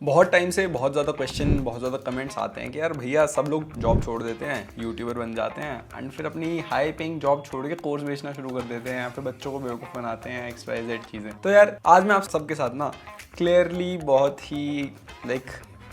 बहुत टाइम से बहुत ज़्यादा क्वेश्चन, बहुत ज़्यादा कमेंट्स आते हैं कि यार भैया सब लोग जॉब छोड़ देते हैं, यूट्यूबर बन जाते हैं एंड फिर अपनी हाई पेइंग जॉब छोड़ के कोर्स बेचना शुरू कर देते हैं, फिर बच्चों को बेवकूफ़ बनाते हैं, XYZ चीज़ें। तो यार आज मैं आप सबके साथ ना क्लियरली बहुत ही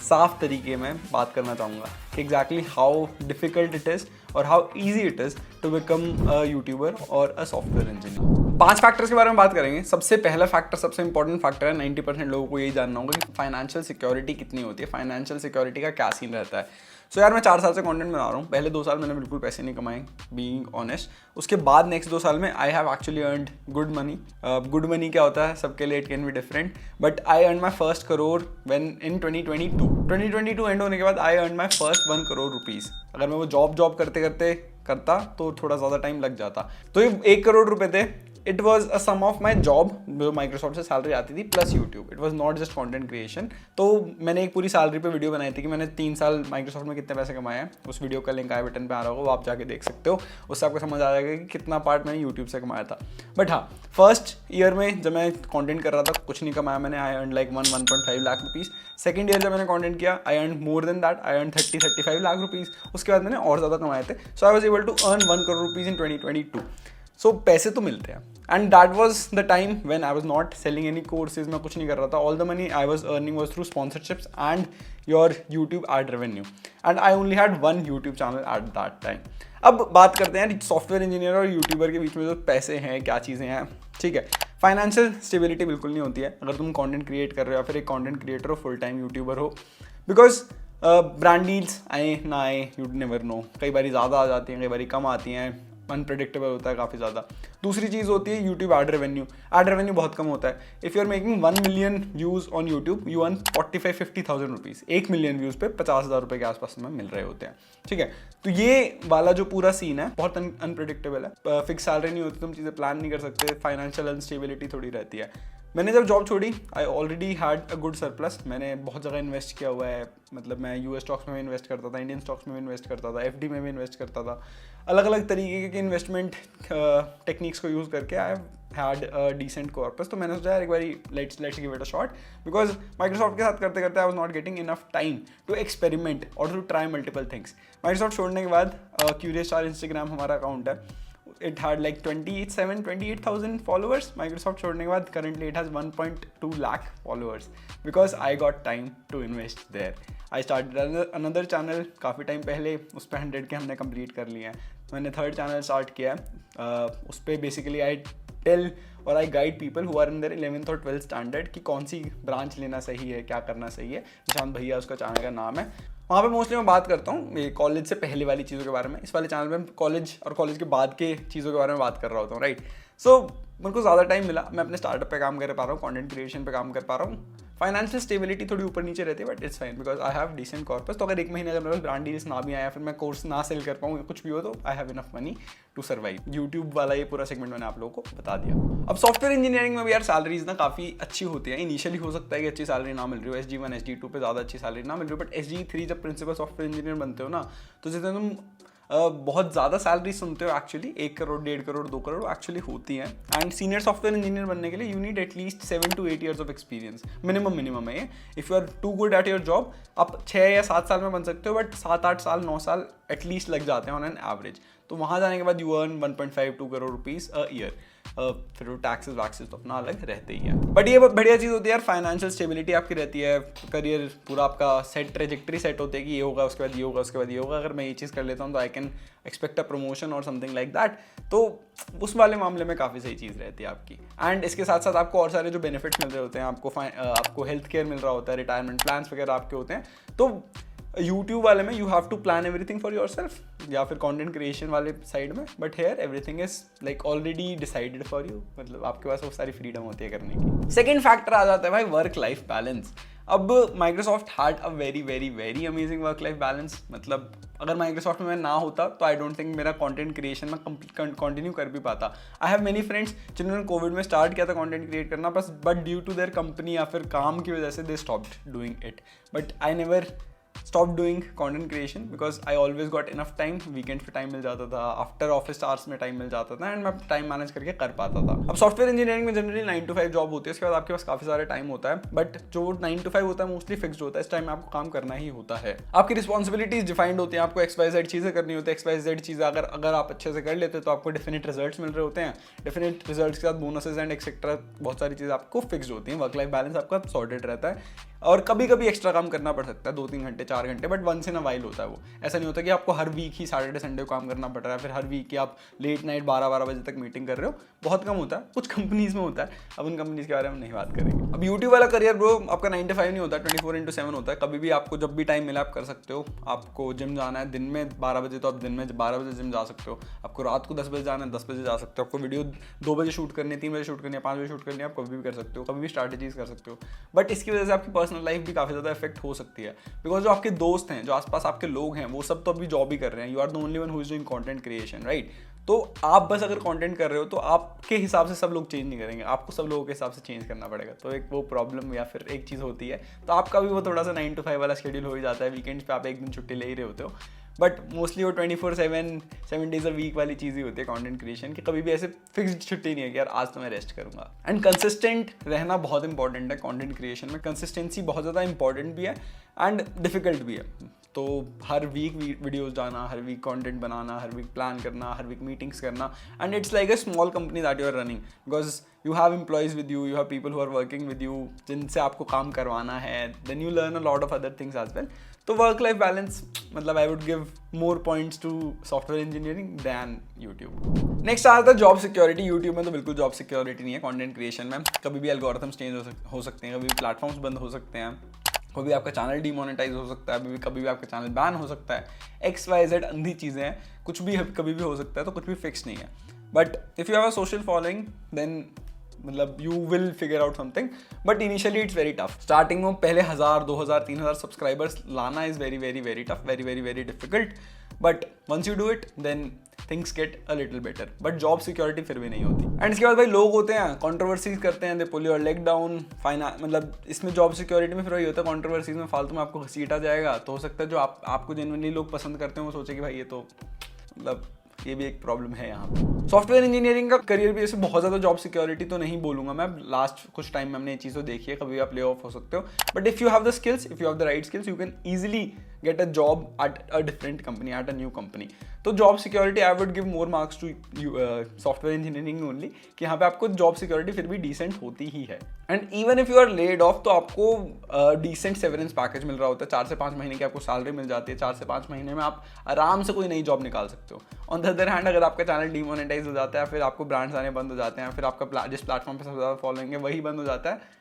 साफ तरीके में बात करना चाहूँगा कि exactly how difficult it is और how easy it is to become a YouTuber और अ सॉफ्टवेयर इंजीनियर। 5 फैक्टर्स के बारे में बात करेंगे। सबसे पहला फैक्टर, सबसे इंपॉर्टेंट फैक्टर है, 90% लोगों को यही जानना होगा कि फाइनेंशियल सिक्योरिटी कितनी होती है, फाइनेंशियल सिक्योरिटी का क्या सीन रहता है। सो यार मैं 4 साल से कंटेंट बना रहा हूँ। पहले 2 साल मैंने बिल्कुल पैसे नहीं कमाए, बीइंग ऑनेस्ट। उसके बाद नेक्स्ट 2 साल में I have actually earned good money. Good money क्या होता है सबके लिए, it can be different, but I earn my first crore when in 2022 and होने के बाद I earn my first 1 crore rupees. अगर मैं वो जॉब करते करता तो थोड़ा ज़्यादा टाइम लग जाता। तो ये 1 करोड़ रुपए थे। It was a sum of my job, जो माइक्रोसॉफ्ट से सैलरी आती थी, plus YouTube. It was not just content creation. तो मैंने एक पूरी सैलरी पे वीडियो बनाई थी कि मैंने 3 साल माइक्रोसॉफ्ट में कितने पैसे कमाए हैं। उस वीडियो का लिंक आई बटन पे आ रहा होगा, वो आप जाके देख सकते हो। उससे आपको समझ आ जाएगा कि कितना पार्ट मैंने यूट्यूब से कमाया था। बट हाँ, फर्स्ट ईयर में जब मैं कॉन्टेंट कर रहा था कुछ नहीं कमाया मैंने। I earn like 1.5 lakh rupees. Second year जब मैंने कॉन्टेंट किया, I earn more than that, I earn 35 lakh rupees. उसके बाद मैंने और ज़्यादा कमाए थे। So I was able to earn 1 crore rupees in 2022। So पैसे तो मिलते हैं and that was the time when I was not selling any courses. मैं कुछ नहीं कर रहा था। All the money I was earning was through sponsorships and your YouTube ad revenue, and I only had 1 YouTube channel at that time. अब बात करते हैं सॉफ्टवेयर इंजीनियर और यूट्यूबर के बीच में जो पैसे हैं, क्या चीज़ें हैं। ठीक है, फाइनेंशियल स्टेबिलिटी बिल्कुल नहीं होती है अगर तुम कंटेंट क्रिएट कर रहे हो या फिर एक कंटेंट क्रिएटर हो, फुल टाइम यूट्यूबर हो, बिकॉज ब्रांड डील्स आए ना आए, यू नेवर नो। कई बार ज़्यादा आ जाती हैं, कई बार कम आती हैं, अनप्रेडिक्टेबल होता है काफ़ी ज़्यादा। दूसरी चीज़ होती है YouTube ad revenue. Ad revenue बहुत कम होता है। If you are making 1 million views on YouTube, you earn 45-50,000 rupees. 1 million views पे 50,000 रुपये के आसपास में मिल रहे होते हैं। ठीक है, तो ये वाला जो पूरा सीन है बहुत अनप्रेडिक्टेबल है। फिक्स सैलरी नहीं होती, तुम चीज़ें प्लान नहीं कर सकते, फाइनेंशियल अनस्टेबिलिटी थोड़ी रहती है। मैंने जब जॉब छोड़ी, I already had a good surplus. मैंने बहुत जगह इन्वेस्ट किया हुआ है। मतलब मैं US स्टॉक्स में भी इन्वेस्ट करता था, इंडियन स्टॉक्स में भी इन्वेस्ट करता था, FD में भी इन्वेस्ट करता था। अलग अलग तरीके के इन्वेस्टमेंट टेक्निक्स को यूज़ करके I had a decent corpus. तो मैंने सोचा यार एक बारी let's give it a shot, because Microsoft के साथ करते करते I was not getting enough time to experiment और to try multiple things. Microsoft छोड़ने के बाद क्यूरियस स्टार इंस्टाग्राम हमारा अकाउंट है, it had like 28,000 followers. Microsoft छोड़ने के बाद currently it has 1.2 lakh followers because I got time to invest there. I started another channel काफ़ी टाइम पहले, उस पर 100 के हमने कंप्लीट कर लिए हैं। मैंने 3rd चैनल स्टार्ट किया है। उस पर बेसिकली आई टेल और I guide people who are in their 11th और 12th स्टैंडर्ड कि कौन सी ब्रांच लेना सही है, क्या करना सही है। निशांत भैया उसका चैनल का नाम है। वहाँ पे मोस्टली मैं बात करता हूँ कॉलेज से पहले वाली चीज़ों के बारे में। इस वाले चैनल में कॉलेज और कॉलेज के बाद के चीज़ों के बारे में बात कर रहा होता हूँ, राइट। सो मेरे को ज़्यादा टाइम मिला, मैं अपने स्टार्टअप पे काम कर पा रहा हूँ, कंटेंट क्रिएशन पे काम कर पा रहा हूँ। फाइनेंशियल स्टेबिलिटी थोड़ी ऊपर नीचे रहती है, but it's fine because I have decent corpus. तो अगर 1 महीने अगर मेरे पास ब्रांड डील्स ना भी आया, फिर मैं कोर्स ना सेल कर पाऊँ, कुछ भी हो, तो I have enough money to survive. YouTube वाला ये पूरा सेगमेंट मैंने आप लोगों को बता दिया। अब सॉफ्टवेयर इंजीनियरिंग में भी यार सैलरीज ना काफ़ी अच्छी होती है। इनिशियली हो सकता है कि अच्छी सैलरी ना मिल रही हो, SG1 SG2 पे ज़्यादा अच्छी सैलरी ना मिल रही हो, बट SG3 जब प्रिंसिपल सॉफ्टवेयर इंजीनियर बनते हो ना, तो जितने तुम बहुत ज़्यादा सैलरी सुनते हो, एक्चुअली 1 करोड़ 1.5 करोड़ 2 करोड़ एक्चुअली होती हैं। एंड सीनियर सॉफ्टवेयर इंजीनियर बनने के लिए यू नीड एटलीस्ट 7 to 8 years of experience, minimum है ये। If you are too good at your job, आप 6 या 7 साल में बन सकते हो, बट 7-8 साल 9 साल एटलीस्ट लग जाते हैं ऑन एन एवरेज। तो वहाँ जाने के बाद you earn 1.5-2 crore rupees a year. फिर टैक्सेस वैक्सेस तो अपना अलग रहते ही हैं, बट ये बहुत बढ़िया चीज़ होती है यार। फाइनेंशियल स्टेबिलिटी आपकी रहती है, करियर पूरा आपका सेट, ट्रेजेक्टरी सेट होती है कि ये होगा, उसके बाद ये होगा, उसके बाद ये होगा। अगर मैं ये चीज़ कर लेता हूँ तो I can expect a promotion और समथिंग लाइक दैट। तो उस वाले मामले में काफ़ी सही चीज़ रहती है आपकी। एंड इसके साथ साथ आपको और सारे जो बेनिफिट्स मिल रहे होते हैं, आपको हेल्थ केयर मिल रहा होता है, रिटायरमेंट प्लान्स वगैरह आपके होते हैं। तो यूट्यूब वाले में you have to plan everything for yourself, या फिर कंटेंट क्रिएशन वाले साइड में, but here everything is like already decided for you. मतलब आपके पास वो सारी फ्रीडम होती है करने की। सेकेंड फैक्टर आ जाता है भाई वर्क लाइफ बैलेंस। अब Microsoft had a very amazing work life balance. मतलब अगर माइक्रोसॉफ्ट में मैं ना होता तो आई डोंट थिंक मेरा कंटेंट क्रिएशन में कंटिन्यू कर भी पाता। आई हैव मेनी फ्रेंड्स जिन्होंने कोविड में स्टार्ट किया था कंटेंट क्रिएट करना, but due to their company या फिर काम की वजह से they stopped doing it. But I never stop doing content creation because I always got enough time, weekend पे टाइम मिल जाता था, आफ्टर ऑफिस आवर्स में टाइम मिल जाता था एंड मैं टाइम मैनेज करके कर पाता था। अब सॉफ्टवेयर इंजीनियरिंग में जनरली 9 to 5 जॉब होती है, उसके बाद आपके पास काफी सारे टाइम होता है, बट जो 9 to 5 होता है मोस्टली फिक्स्ड होता है, इस टाइम में आपको काम करना ही होता है। आपकी रिस्पॉन्सिबिलिटीज डिफाइंड होती हैं, आपको XYZ चीजें करनी होती है, XYZ चीजें अगर आप अच्छे से कर लेते हैं तो आपको डेफिनेट रिजल्ट्स मिल रहे होते हैं, डेफिनेट रिजल्ट्स के साथ बोनसेस एंड एक्सेट्रा बहुत सारी चीजें आपको फिक्स्ड होती हैं, वर्क लाइफ बैलेंस आपका सॉर्टेड रहता है और कभी कभी एक्स्ट्रा काम करना पड़ सकता है 2-3 घंटे 4 घंटे, but once in a while होता है वो। ऐसा नहीं होता कि आपको हर वीक ही सैटरडे संडे को काम करना पड़ रहा है, फिर हर वीक की आप लेट नाइट 12-12 बजे तक मीटिंग कर रहे हो, बहुत कम होता है, कुछ कंपनीज में होता है। अब उन कंपनीज के बारे में नहीं बात करेंगे। अब यूट्यूब वाला करियर ब्रो आपका 9 to 5 नहीं होता, 24/7 होता है। कभी भी आपको जब भी टाइम मिला आप कर सकते हो। आपको जिम जाना है दिन में 12 बजे तो आप दिन में 12 बजे जिम जा सकते हो, आपको रात को 10 बजे जाना है 10 बजे जा सकते हो, आपको वीडियो 2 बजे शूट करनी है, 3 बजे शूट करनी है, 5 बजे शूट करनी है, आप कभी भी कर सकते हो, कभी भी स्ट्रैटेजीज कर सकते हो। बट इसकी वजह से आपकी पर्सनल लाइफ भी काफी ज्यादा इफेक्ट हो सकती है, बिकॉज जो आपके दोस्त हैं, जो आसपास आपके लोग हैं, वो सब तो अभी जॉब ही कर रहे हैं। You are the only one who is doing content creation, right? तो आप बस अगर कंटेंट कर रहे हो तो आपके हिसाब से सब लोग चेंज नहीं करेंगे, आपको सब लोगों के हिसाब से चेंज करना पड़ेगा। तो एक वो प्रॉब्लम या फिर एक चीज़ होती है। तो आपका भी वो थोड़ा सा 9 to 5 वाला शेड्यूल हो ही जाता है, वीकेंड्स पे आप एक दिन छुट्टी ले ही रहे होते हो, बट मोस्टली वो 24/7 7 days a week वाली चीज़ ही होती है कंटेंट क्रिएशन की। कभी भी ऐसे फिक्स्ड छुट्टी नहीं है कि यार आज तो मैं रेस्ट करूंगा। एंड कंसिस्टेंट रहना बहुत इंपॉर्टेंट है कंटेंट क्रिएशन में। कंसिस्टेंसी बहुत ज़्यादा इंपॉर्टेंट भी है एंड डिफिकल्ट भी है। तो हर वीक वीडियोस डालना, हर वीक कंटेंट बनाना, हर वीक प्लान करना, हर वीक मीटिंग्स करना, and it's like a small company that you are running, because you have employees with you have people who are working with you, जिनसे आपको काम करवाना है, then you learn a lot of other things as well. तो work life balance मतलब I would give more points to software engineering than YouTube. Next आता है job security. YouTube में तो बिल्कुल जॉब सिक्योरिटी नहीं है कंटेंट क्रिएशन में। कभी भी एल्गोरिथम्स चेंज हो सकते हैं, कभी भी प्लेटफॉर्म्स बंद हो सकते हैं, कभी आपका चैनल डीमोनेटाइज हो सकता है, कभी भी आपका चैनल बैन हो सकता है। XYZ अंधी चीज़ें हैं, कुछ भी कभी भी हो सकता है, तो कुछ भी फिक्स नहीं है। But if you have a social following then मतलब you will figure out something, but initially it's very tough. Starting में पहले 1000, 2000, 3000 सब्सक्राइबर्स लाना is very very very tough, very very very difficult, but once you do it then things get a little better. But job security फिर भी नहीं होती। And इसके बाद भाई लोग होते हैं कंट्रोवर्सीज करते हैं, दे पुल योर लेग डाउन, मतलब इसमें जॉब सिक्योरिटी में फिर वही होता है, कंट्रोवर्सीज में फालतू में आपको घसीटा जाएगा। तो हो सकता है जो आपको जेन्युइनली लोग पसंद करते हैं वो सोचे कि भाई ये तो मतलब ये भी एक प्रॉब्लम है यहाँ पे। सॉफ्टवेयर इंजीनियरिंग का करियर भी ऐसे बहुत ज़्यादा जॉब सिक्योरिटी तो नहीं बोलूँगा मैं। लास्ट कुछ टाइम में हमने ये चीज़ तो देखी है, कभी आप ले ऑफ हो सकते हो, but if you have the skills, if you have the right skills, you can easily get a job at a different company, at a new company. तो job security I would give more marks to software engineering only, कि यहाँ पे आपको job security फिर भी decent होती ही है। And even if you are laid off तो आपको डिसेंट सेवरेंस पैकेज मिल रहा होता है, 4 से 5 महीने की आपको सैलरी मिल जाती है। 4 से 5 महीने में आप आराम से कोई नई जॉब निकाल सकते हो। ऑन द अदर हैंड अगर आपका चैनल डीमोनेटाइज हो जाता है, फिर आपको ब्रांड्स आने बंद हो जाते हैं, फिर आपका जिस प्लेटफॉर्म पे सबसे ज़्यादा फॉलोइंग है वही बंद हो जाता है,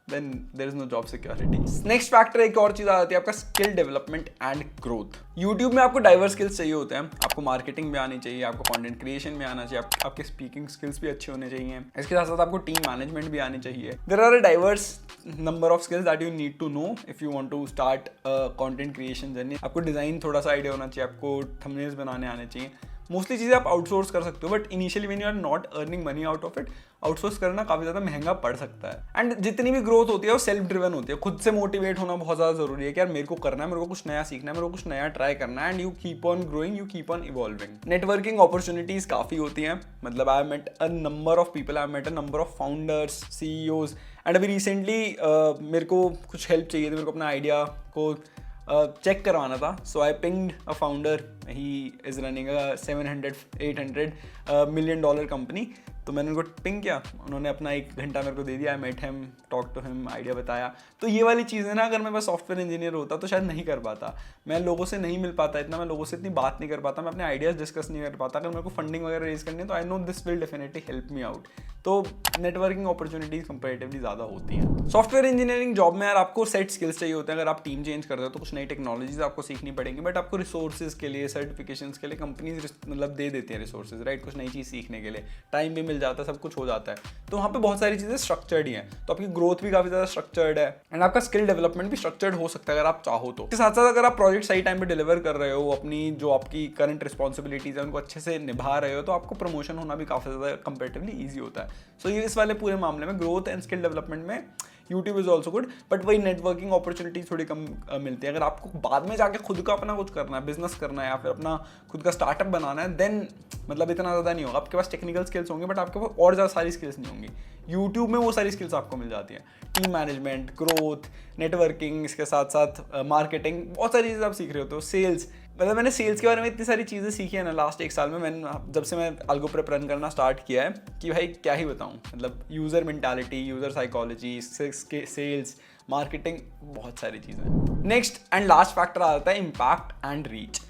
then there is no job security. Next factor एक और चीज़ आ जाती है आपका skill development and growth. YouTube में आपको डाइवर्स स्किल्स चाहिए होते हैं। आपको मार्केटिंग में आनी चाहिए, आपको कंटेंट क्रिएशन में आना चाहिए, आपके स्पीकिंग स्किल्स भी अच्छे होने चाहिए, इसके साथ साथ आपको टीम मैनेजमेंट भी आनी चाहिए। There are a diverse number of skills that you need to know if you want to start content creation journey. आपको डिज़ाइन थोड़ा सा आइडिया होना चाहिए, आपको थंबनेल्स बनाने आने चाहिए। मोस्टली चीज़ें आप आउटसोर्स कर सकते हो, but initially when you are not earning money out of it, outsource करना काफ़ी ज़्यादा महंगा पड़ सकता है। एंड जितनी भी ग्रोथ होती है वो सेल्फ ड्रिवन होती है, खुद से मोटिवेट होना बहुत ज़्यादा ज़रूरी है कि यार मेरे को करना है, मेरे को कुछ नया सीखना है, मेरे को कुछ नया ट्राई करना है। And you keep on growing, you keep on evolving. Networking opportunities काफ़ी होती हैं, मतलब I met a number of people, I met a number of founders, CEOs। And अभी रिसेंटली मेरे को कुछ हेल्प चाहिए थी, मेरे को अपना आइडिया को चेक करवाना था। So I pinged a founder, he is running a 700-800 million dollar company. तो मैंने उनको पिंग किया, उन्होंने अपना 1 घंटा मेरे को दे दिया। I met him, talk to him, idea बताया। तो ये वाली चीज़ें ना, अगर मैं बस सॉफ्टवेयर इंजीनियर होता तो शायद नहीं कर पाता। मैं लोगों से नहीं मिल पाता इतना, मैं लोगों से इतनी बात नहीं कर पाता, मैं अपने आइडियाज़ डिस्कस नहीं कर पाता। अगर मेरे को फंडिंग वगैरह रेज करनी है तो I know this will definitely help me out. तो नेटवर्किंग अपॉर्चुनिटीज़ कंपैरेटिवली ज़्यादा होती हैं। सॉफ्टवेयर इंजीनियरिंग जॉब में यार आपको सेट स्किल्स चाहिए होते हैं। अगर आप टीम चेंज कर रहे हो तो कुछ नई टेक्नोलॉजीज आपको सीखनी पड़ेंगी, बट आपको रिसोर्सेज के लिए, सर्टिफिकेशंस के लिए कंपनीज मतलब दे देती हैं रिसोर्सेज, राइट? कुछ नई चीज़ सीखने के लिए टाइम भी मिल जाता है, सब कुछ हो जाता है। तो वहाँ पे बहुत सारी चीज़ें स्ट्रक्चर्ड ही हैं, तो आपकी ग्रोथ भी काफ़ी ज़्यादा स्ट्रक्चर्ड है एंड आपका स्किल डेवलपमेंट भी स्ट्रक्चर्ड हो सकता है अगर आप चाहो तो। इसके साथ साथ अगर आप प्रोजेक्ट सही टाइम पे डिलीवर कर रहे हो, अपनी जो आपकी करंट रिस्पॉन्सिबिलिटीज़ है उनको अच्छे से निभा रहे हो, तो आपको प्रमोशन होना भी काफ़ी ज़्यादा कंपेरेटिवली ईजी होता है। सो ये इस वाले पूरे मामले में ग्रोथ एंड स्किल डेवलपमेंट में YouTube is also good, but वही नेटवर्किंग अपॉर्चुनिटी थोड़ी कम मिलती है। अगर आपको बाद में जाके खुद का अपना कुछ करना है, बिजनेस करना है या फिर अपना खुद का स्टार्टअप बनाना है, देन मतलब इतना ज़्यादा नहीं होगा। आपके पास टेक्निकल स्किल्स होंगे बट आपके पास और ज़्यादा सारी स्किल्स नहीं होंगी। यूट्यूब में वो सारी स्किल्स आपको मिल जाती हैं, टीम मैनेजमेंट, ग्रोथ, नेटवर्किंग, इसके साथ साथ मार्केटिंग, बहुत सारी चीज़ें आप सीख रहे होते हो, सेल्स। मतलब मैंने सेल्स के बारे में इतनी सारी चीज़ें सीखी है ना लास्ट 1 साल में। मैंने जब से मैं अल्गो प्रेप रन करना स्टार्ट किया है कि भाई क्या ही बताऊँ, मतलब user mentality, user psychology, sales, marketing, बहुत सारी चीज़ें। नेक्स्ट एंड लास्ट फैक्टर आ जाता है इम्पैक्ट एंड रीच।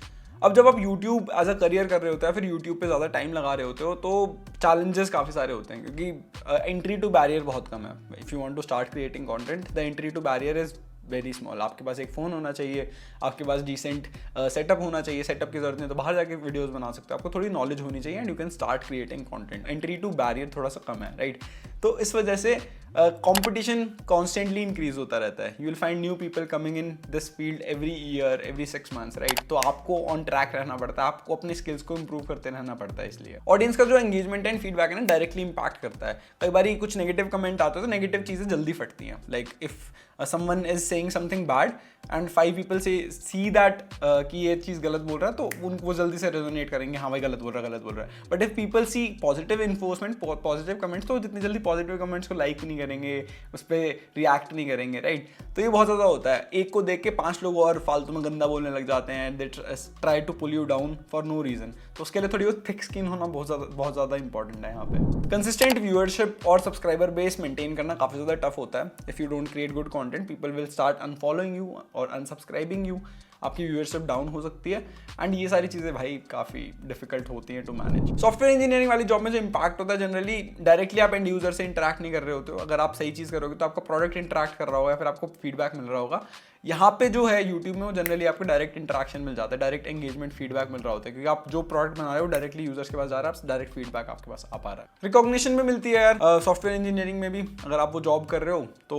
अब जब आप YouTube एज अ करियर कर रहे होते हैं, फिर YouTube पे ज़्यादा टाइम लगा रहे होते हो, तो चैलेंजेस काफ़ी सारे होते हैं क्योंकि एंट्री टू बैरियर बहुत कम है। If you want to start creating content, the entry to barrier is very small. आपके पास एक फ़ोन होना चाहिए, आपके पास डिसेंट सेटअप होना चाहिए। सेटअप की जरूरत नहीं तो बाहर जाके वीडियोस बना सकते हो। आपको थोड़ी नॉलेज होनी चाहिए and you can start creating content. Entry to barrier थोड़ा सा कम है, राइट? तो इस वजह से कंपटीशन कॉन्स्टेंटली इंक्रीज होता रहता है। You will find new people coming in this field every year, every 6 months, right? तो आपको ऑन ट्रैक रहना पड़ता है, आपको अपनी स्किल्स को इंप्रूव करते रहना पड़ता है। इसलिए ऑडियंस का जो एंगेजमेंट एंड फीडबैक है ना, डायरेक्टली इंपैक्ट करता है। कई बार कुछ नेगेटिव कमेंट आते हैं तो नेगेटिव चीज़ें जल्दी फटती हैं। Like if someone is saying something bad and 5 people see that कि ये चीज़ गलत बोल रहा है, तो वो जल्दी से रेजोनेट करेंगे, हाँ भाई गलत बोल रहा है। But if people see positive enforcement, positive comments, तो जितनी जल्दी पॉजिटिव कमेंट्स को लाइक नहीं करेंगे, उस पर रिएक्ट नहीं करेंगे, राइट? तो ये बहुत ज़्यादा होता है। एक को देख के 5 लोग और फालतू में गंदा बोलने लग जाते हैं, they try to pull you down for no reason. तो उसके लिए थोड़ी बहुत थिक स्किन होना बहुत ज़्यादा इंपॉर्टेंट है यहाँ पे। कंसिस्टेंट व्यूअरशिप और सब्सक्राइबर बेस मेंटेन करना काफ़ी ज़्यादा टफ होता है। If you don't create good content, people will start unfollowing you और अनसब्सक्राइबिंग यू। आपकी व्यूअरशिप डाउन हो सकती है एंड ये सारी चीज़ें भाई काफ़ी डिफिकल्ट होती हैं टू मैनेज। सॉफ्टवेयर इंजीनियरिंग वाली जॉब में जो इम्पैक्ट होता है, जनरली डायरेक्टली आप एंड यूजर से इंटरेक्ट नहीं कर रहे होते हो। अगर आप सही चीज़ करोगे तो आपका प्रोडक्ट इंटरेक्ट कर रहा होगा या फिर आपको फीडबैक मिल रहा होगा। यहाँ पे जो है यूट्यूब में वो जनरली आपको डायरेक्ट इंटरेक्शन मिल जाता है, डायरेक्ट एंगेजमेंट फीडबैक मिल रहा होता है, क्योंकि आप जो प्रोडक्ट बना रहे हो डायरेक्टली यूजर्स के पास जा रहा है, डायरेक्ट फीडबैक आपके पास आ पा रहा है। रिकॉग्निशन भी मिलती है यार सॉफ्टवेयर इंजीनियरिंग में भी। अगर आप वो जॉब कर रहे हो तो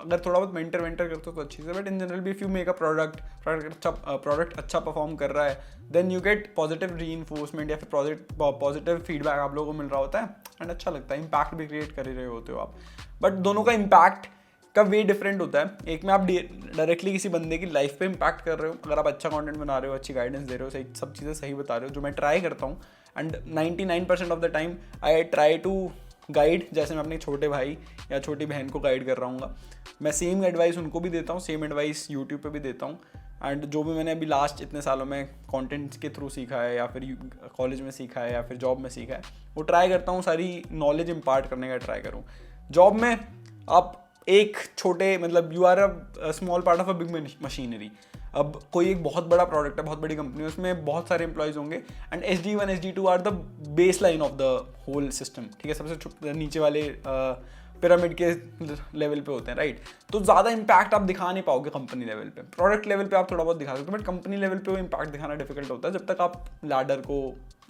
अगर थोड़ा बहुत मेंटर करते हो तो अच्छी से, बट इन जनरल भी if you make a product अच्छा परफॉर्म कर रहा है, then you get positive reinforcement या फिर पॉजिटिव फीडबैक आप लोगों को मिल रहा होता है एंड अच्छा लगता है। इम्पैक्ट भी क्रिएट कर ही रहे होते हो आप, बट दोनों का इम्पैक्ट का वे डिफरेंट होता है। एक में आप डायरेक्टली किसी बंदे की लाइफ पे इम्पैक्ट कर रहे हो, अगर आप अच्छा कंटेंट बना रहे हो, अच्छी गाइडेंस दे रहे हो, सही सब चीज़ें सही बता रहे हो, जो मैं ट्राई करता हूँ and 99% of the time I try to guide. जैसे मैं अपने छोटे भाई या छोटी बहन को गाइड कर रहा हूँ, मैं सेम एडवाइस उनको भी देता हूँ, सेम एडवाइस यूट्यूब पे भी देता हूँ। एंड जो भी मैंने अभी लास्ट इतने सालों में कंटेंट के थ्रू सीखा है या फिर कॉलेज में सीखा है या फिर जॉब में सीखा है, वो ट्राई करता हूँ सारी नॉलेज इम्पार्ट करने का ट्राई करूँ। जॉब में आप एक छोटे मतलब you are a small part of a big machinery. अब कोई एक बहुत बड़ा प्रोडक्ट है, बहुत बड़ी कंपनी है, उसमें बहुत सारे एम्प्लॉयज होंगे and SD1 SD2 are the base line of the whole system, ठीक है? सबसे नीचे वाले पिरामिड के लेवल पे होते हैं, राइट? तो ज़्यादा इम्पैक्ट आप दिखा नहीं पाओगे कंपनी लेवल पे। प्रोडक्ट लेवल पे आप थोड़ा बहुत दिखा सकते हो, बट कंपनी लेवल पे वो इम्पैक्ट दिखाना डिफिकल्ट होता है जब तक आप लैडर को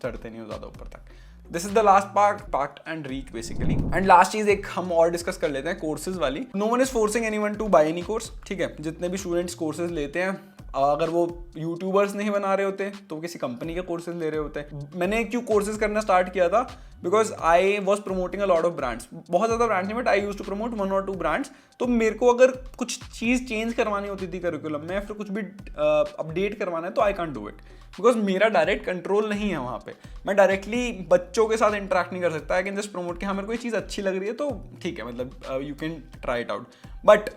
चढ़ते नहीं हो ज़्यादा ऊपर तक। This is the last part and reach basically. And last चीज एक हम और डिस्कस कर लेते हैं, कोर्सेज वाली। No one is forcing anyone to buy any course, ठीक है? जितने भी स्टूडेंट्स कोर्सेज लेते हैं, अगर वो यूट्यूबर्स नहीं बना रहे होते तो वो किसी कंपनी के कोर्सेज ले रहे होते हैं। मैंने क्यों कोर्सेज करना स्टार्ट किया था? Because I was promoting a lot of brands. बहुत ज़्यादा ब्रांड्स नहीं, but I use to promote 1 or 2 brands. तो मेरे को अगर कुछ चीज़ चेंज करवानी होती थी करिकुलम में, फिर कुछ भी अपडेट करवाना है, तो I can do it because मेरा डायरेक्ट कंट्रोल नहीं है वहाँ पे। मैं डायरेक्टली बच्चों के साथ इंटरेक्ट नहीं कर सकता। आई कैन जस्ट प्रमोट कि हाँ मेरे को ये चीज़ अच्छी लग रही है तो ठीक है, मतलब you can try it out. But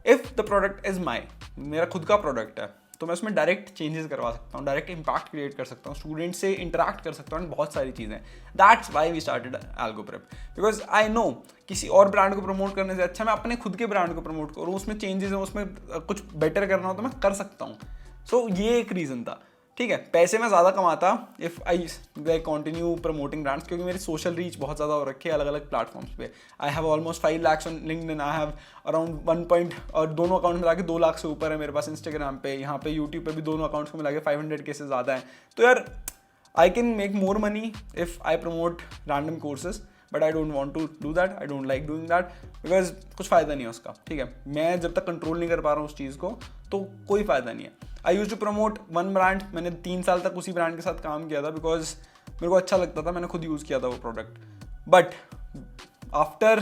if the product is my, मेरा खुद का प्रोडक्ट है, तो मैं उसमें डायरेक्ट चेंजेस करवा सकता हूँ, डायरेक्ट इम्पैक्ट क्रिएट कर सकता हूँ, स्टूडेंट से इंटरेक्ट कर सकता हूँ, बहुत सारी चीज़ें। That's why we started Algo Prep, because I know किसी और ब्रांड को प्रमोट करने से अच्छा मैं अपने खुद के ब्रांड को प्रमोट करूँ, उसमें चेंजेस हो, उसमें कुछ बेटर करना हो तो मैं कर सकता हूँ। सो ये एक रीज़न था, ठीक है? पैसे मैं ज़्यादा कमाता if I like continue promoting brands, क्योंकि मेरी सोशल रीच बहुत ज़्यादा हो रखी है अलग अलग प्लेटफॉर्म्स पे। I have almost 5 lakhs on LinkedIn, I have around 1 और दोनों अकाउंट मिला के 2 लाख से ऊपर है मेरे पास इंस्टाग्राम पे। यहाँ पे यूट्यूब पे भी दोनों अकाउंट्स को मिला के 500K से ज़्यादा है। तो यार I can make more money if I promote random courses, but I don't want to do that, I don't like doing that, because कुछ फ़ायदा नहीं है उसका, ठीक है? मैं जब तक कंट्रोल नहीं कर पा रहा हूँ उस चीज़ को तो कोई फ़ायदा नहीं है। आई यूज टू प्रमोट 1 ब्रांड, मैंने 3 साल तक उसी ब्रांड के साथ काम किया था बिकॉज मेरे को अच्छा लगता था, मैंने खुद यूज़ किया था वो product. But after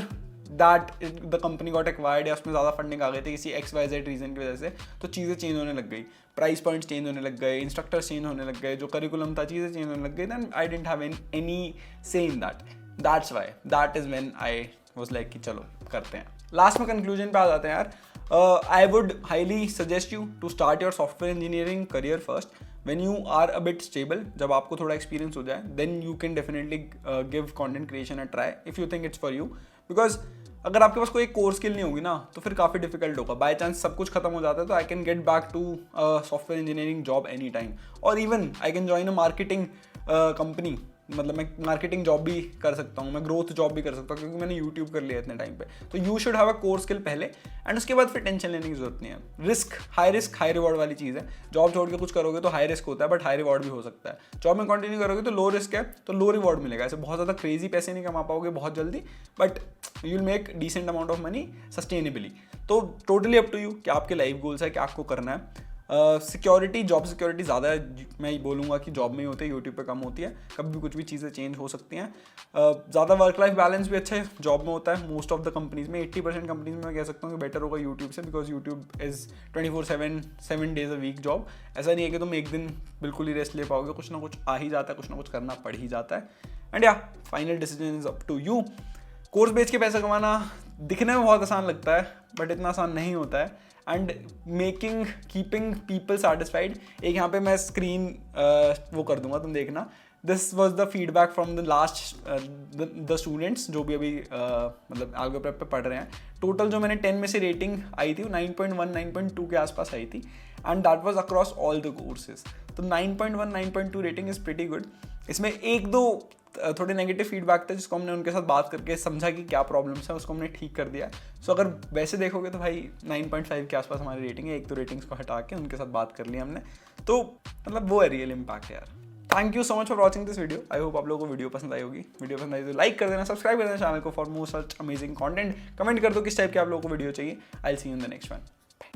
that the company got acquired या उसमें ज़्यादा फंडिंग आ गई थी किसी XYZ रीज़न की वजह से, तो चीज़ें चेंज होने लग गई, प्राइस पॉइंट्स चेंज होने लग गए, इंस्ट्रक्टर्स चेंज होने लग गए, जो करिकुलम था चीज़ें चेंज होने लग गई, then I didn't have any say in that's why that is when I was like कि चलो करते हैं। लास्ट में कंक्लूजन पे आ जाते हैं यार। I would highly suggest you to start your software engineering career first. When you are a bit stable, जब आपको थोड़ा experience हो जाए, then you can definitely give content creation a try if you think it's for you. Because अगर आपके पास कोई core skill नहीं होगी ना तो फिर काफ़ी डिफिकल्ट होगा। बाय चांस सब कुछ खत्म हो जाता है तो I can get back to software engineering job any time, और even I can join a marketing company, मतलब मैं मार्केटिंग जॉब भी कर सकता हूँ, मैं ग्रोथ जॉब भी कर सकता हूँ, क्योंकि मैंने यूट्यूब कर लिया इतने टाइम पे। तो you should have a core skill पहले, एंड उसके बाद फिर टेंशन लेने की जरूरत नहीं है। रिस्क हाई रिवॉर्ड वाली चीज़ है। जॉब छोड़ के कुछ करोगे तो हाई रिस्क होता है, बट हाई रिवॉर्ड भी हो सकता है। जॉब में कंटिन्यू करोगे तो लो रिस्क है, तो लो रिवॉर्ड मिलेगा। ऐसे बहुत ज़्यादा क्रेजी पैसे नहीं कमा पाओगे बहुत जल्दी, but you will make decent amount of money sustainably. तो टोटली अप टू यू कि आपके लाइफ गोल्स है, क्या आपको करना है। सिक्योरिटी, जॉब सिक्योरिटी ज़्यादा है, मैं बोलूँगा कि जॉब में ही होती है, यूट्यूब पे कम होती है। कभी भी कुछ भी चीज़ें चेंज हो सकती हैं। ज़्यादा वर्क लाइफ बैलेंस भी अच्छा है जॉब में होता है मोस्ट ऑफ द कंपनीज़ में। 80% कंपनीज़ में मैं कह सकता हूँ कि बेटर होगा यूट्यूब से, because YouTube is 24/7 7 days a week job. ऐसा नहीं है कि तुम एक दिन बिल्कुल ही रेस्ट ले पाओगे, कुछ ना कुछ आ ही जाता है, कुछ ना कुछ करना पड़ ही जाता है। एंड या final decision is up to you. Course बेच के पैसा कमाना दिखने में बहुत आसान लगता है, बट इतना आसान नहीं होता है। एंड कीपिंग पीपल सेटिस्फाइड, एक यहाँ पे मैं स्क्रीन वो कर दूंगा, तुम देखना। This was the feedback from the last the students जो भी अभी मतलब एल्गो प्रेप पे पढ़ रहे हैं। टोटल जो मैंने 10 में से रेटिंग आई थी 9.1 9.2 के आसपास आई थी, and that was across all the courses. तो 9.1 9.2 रेटिंग इज़ प्रीटी गुड। इसमें एक दो थोड़े नेगेटिव फीडबैक थे जिसको हमने उनके साथ बात करके समझा कि क्या प्रॉब्लम्स है, उसको हमने ठीक कर दिया। सो अगर वैसे देखोगे तो भाई 9.5 के आसपास हमारी रेटिंग है। एक दो रेटिंग्स को हटा के उनके साथ बात कर लिया हमने, तो मतलब वो है रियल इम्पैक्ट यार। Thank you so much for watching this video. I hope आप लोगों को वीडियो पसंद आई होगी। वीडियो पसंद आई तो लाइक कर देना, सब्सक्राइब कर देना चैनल को for more such amazing content. Comment कर दो किस टाइप के आप लोगों को वीडियो चाहिए। I will see you in the next one.